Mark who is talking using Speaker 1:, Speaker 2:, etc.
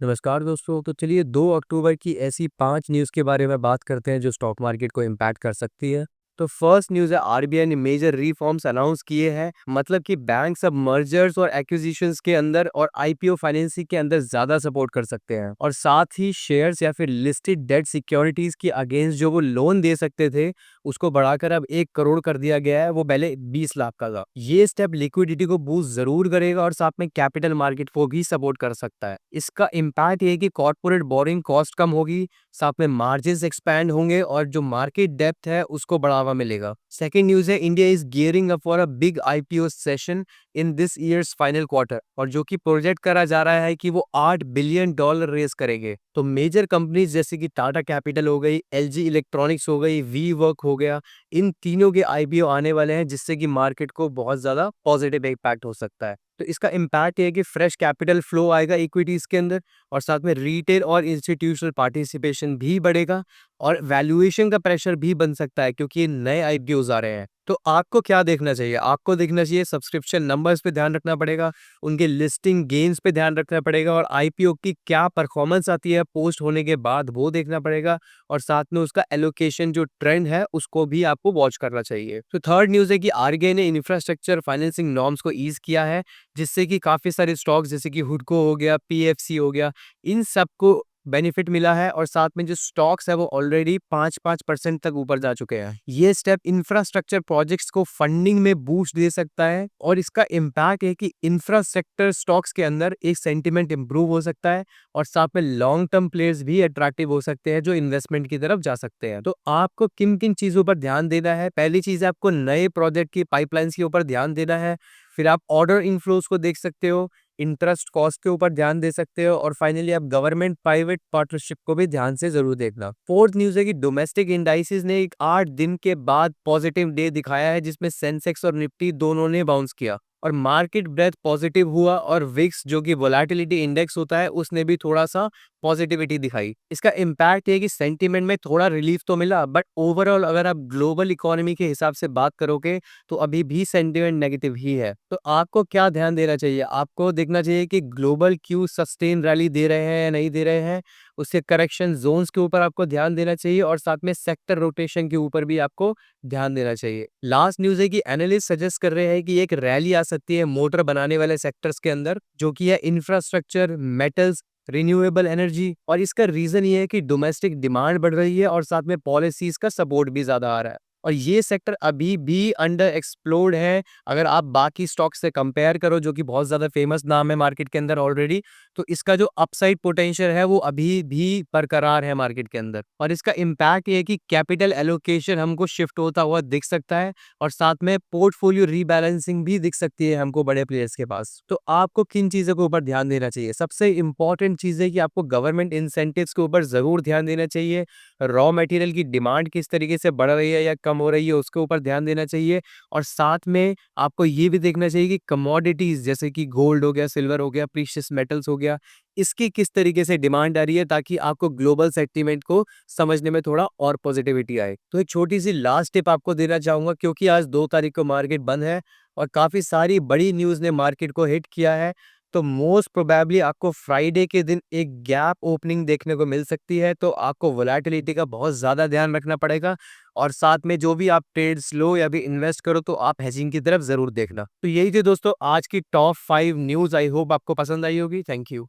Speaker 1: नमस्कार दोस्तों। तो चलिए 2 अक्टूबर की ऐसी 5 न्यूज़ के बारे में बात करते हैं जो स्टॉक मार्केट को इम्पैक्ट कर सकती है। तो फर्स्ट न्यूज़ है, आरबीआई ने मेजर रिफॉर्म्स अनाउंस किए हैं। मतलब कि बैंक्स अब मर्जर्स और एक्विजिशंस के अंदर और आईपीओ फाइनेंसिंग के अंदर ज़्यादा सपोर्ट कर सकते हैं। और साथ ही शेयर्स या फिर लिस्टेड डेट सिक्योरिटीज़ के अगेंस्ट जो वो लोन दे सकते थे, उसको बढ़ाकर अब 1 करोड़ कर दिया गया है। वो पहले 20 लाख का था। ये स्टेप लिक्विडिटी को बूस्ट ज़रूर करेगा और साथ में कैपिटल मार्केट को भी सपोर्ट कर सकता है। इसका इम्पैक्ट ये है कि कॉर्पोरेट बोरिंग कॉस्ट कम होगी, साथ में मार्जिन्स एक्सपैंड होंगे और जो मार्केट डेप्थ है उसको बढ़ावा मिलेगा। सेकंड न्यूज़ है, India is gearing up for a big IPO session in this years final quarter. और जो कि प्रोजेक्ट करा जा रहा है कि वो $8 बिलियन रेज करेंगे। तो मेजर कंपनीज जैसे कि टाटा कैपिटल हो गई, एलजी इलेक्ट्रॉनिक्स हो गई, वी वर्क हो गया, इन तीनों के आईपीओ आने वाले हैं, जिससे कि मार्केट को बहुत ज्यादा पॉजिटिव इम्पैक्ट हो सकता है। तो इसका इम्पैक्ट ये है कि फ्रेश कैपिटल फ्लो आएगा इक्विटीज के अंदर और साथ में रिटेल और इंस्टीट्यूशनल पार्टिसिपेशन भी बढ़ेगा और वैल्यूएशन का प्रेशर भी बन सकता है क्योंकि ये नए आईपीओज आ रहे हैं। तो आपको क्या देखना चाहिए? आपको देखना चाहिए सब्सक्रिप्शन नंबर्स पे ध्यान रखना पड़ेगा, उनके लिस्टिंग गेन्स पे ध्यान रखना पड़ेगा और आईपीओ की क्या परफॉर्मेंस आती है पोस्ट होने के बाद वो देखना पड़ेगा और साथ में उसका एलोकेशन जो ट्रेंड है उसको भी आपको वॉच करना चाहिए। तो थर्ड न्यूज़ है कि आरबीआई ने इंफ्रास्ट्रक्चर फाइनेंसिंग नॉर्म्स को ईज किया है, जिससे कि काफ़ी सारे स्टॉक्स जैसे कि हुडको हो गया, पीएफसी हो गया, इन सबको बेनिफिट मिला है और साथ में जो स्टॉक्स है वो ऑलरेडी 5% तक ऊपर जा चुके हैं। ये स्टेप इंफ्रास्ट्रक्चर प्रोजेक्ट्स को फंडिंग में बूस्ट दे सकता है और इसका इम्पैक्ट है कि इंफ्रास्ट्रक्चर स्टॉक्स के अंदर एक सेंटिमेंट इंप्रूव हो सकता है और साथ में लॉन्ग टर्म प्लेयर्स भी अट्रैक्टिव हो सकते हैं जो इन्वेस्टमेंट की तरफ जा सकते हैं। तो आपको किन किन चीजों पर ध्यान देना है? पहली चीज है, आपको नए प्रोजेक्ट की पाइपलाइंस के ऊपर ध्यान देना है। फिर आप ऑर्डर इनफ्लोज को देख सकते हो, इंटरेस्ट कॉस्ट के ऊपर ध्यान दे सकते हो और फाइनली आप गवर्नमेंट प्राइवेट पार्टनरशिप को भी ध्यान से जरूर देखना। फोर्थ न्यूज है कि डोमेस्टिक इंडाइसेस ने एक 8 दिन के बाद पॉजिटिव डे दिखाया है, जिसमें सेंसेक्स और निफ्टी दोनों ने बाउंस किया और मार्केट ब्रेथ पॉजिटिव हुआ और विक्स जो कि वोलेटिलिटी इंडेक्स होता है उसने भी थोड़ा सा पॉजिटिविटी दिखाई। इसका इम्पैक्ट है कि सेंटीमेंट में थोड़ा रिलीफ तो मिला, बट ओवरऑल अगर आप ग्लोबल इकोनॉमी के हिसाब से बात करोगे तो अभी भी सेंटीमेंट नेगेटिव ही है। तो आपको क्या ध्यान देना चाहिए? आपको देखना चाहिए कि ग्लोबल क्यू सस्टेन रैली दे रहे हैं या नहीं दे रहे हैं, उसके करेक्शन जोन्स के ऊपर आपको ध्यान देना चाहिए और साथ में सेक्टर रोटेशन के ऊपर भी आपको ध्यान देना चाहिए। लास्ट न्यूज है कि एनालिस्ट सजेस्ट कर रहे हैं कि एक रैली आ सकती है मोटर बनाने वाले सेक्टर्स के अंदर, जो कि है इंफ्रास्ट्रक्चर, मेटल्स, रिन्यूएबल एनर्जी। और इसका रीजन ये है कि डोमेस्टिक डिमांड बढ़ रही है और साथ में पॉलिसीज का सपोर्ट भी ज्यादा आ रहा है और ये सेक्टर अभी भी अंडर एक्सप्लोर्ड है अगर आप बाकी स्टॉक से कंपेयर करो, जो कि बहुत ज्यादा फेमस नाम है मार्केट के अंदर ऑलरेडी। तो इसका जो अपसाइड पोटेंशियल है वो अभी भी बरकरार है मार्केट के अंदर और इसका इम्पैक्ट ये है कि कैपिटल एलोकेशन हमको शिफ्ट होता हुआ दिख सकता है और साथ में पोर्टफोलियो रीबैलेंसिंग भी दिख सकती है हमको बड़े प्लेयर्स के पास। तो आपको किन चीजों के ऊपर ध्यान देना चाहिए? सबसे इंपॉर्टेंट चीज है कि आपको गवर्नमेंट इंसेंटिव्स के ऊपर जरूर ध्यान देना चाहिए। रॉ मटेरियल की डिमांड किस तरीके से बढ़ रही है या कम हो रही है उसके ऊपर ध्यान देना चाहिए और साथ में आपको ये भी देखना चाहिए कि कमोडिटीज जैसे कि गोल्ड हो गया, सिल्वर हो गया, प्रीशियस मेटल्स हो गया, इसकी किस तरीके से डिमांड आ रही है ताकि आपको ग्लोबल सेंटीमेंट को समझने में थोड़ा और पॉजिटिविटी आए। तो एक छोटी सी लास्ट टिप आपको देना चाहूंगा, क्योंकि आज 2 तारीख को मार्केट बंद है और काफी सारी बड़ी न्यूज ने मार्केट को हिट किया है। तो मोस्ट प्रोबेबली आपको फ्राइडे के दिन एक गैप ओपनिंग देखने को मिल सकती है, तो आपको वोलेटिलिटी का बहुत ज्यादा ध्यान रखना पड़ेगा और साथ में जो भी आप ट्रेड्स लो या भी इन्वेस्ट करो तो आप हेजिंग की तरफ जरूर देखना। तो यही थे दोस्तों आज की टॉप 5 न्यूज। आई होप आपको पसंद आई होगी। Thank you.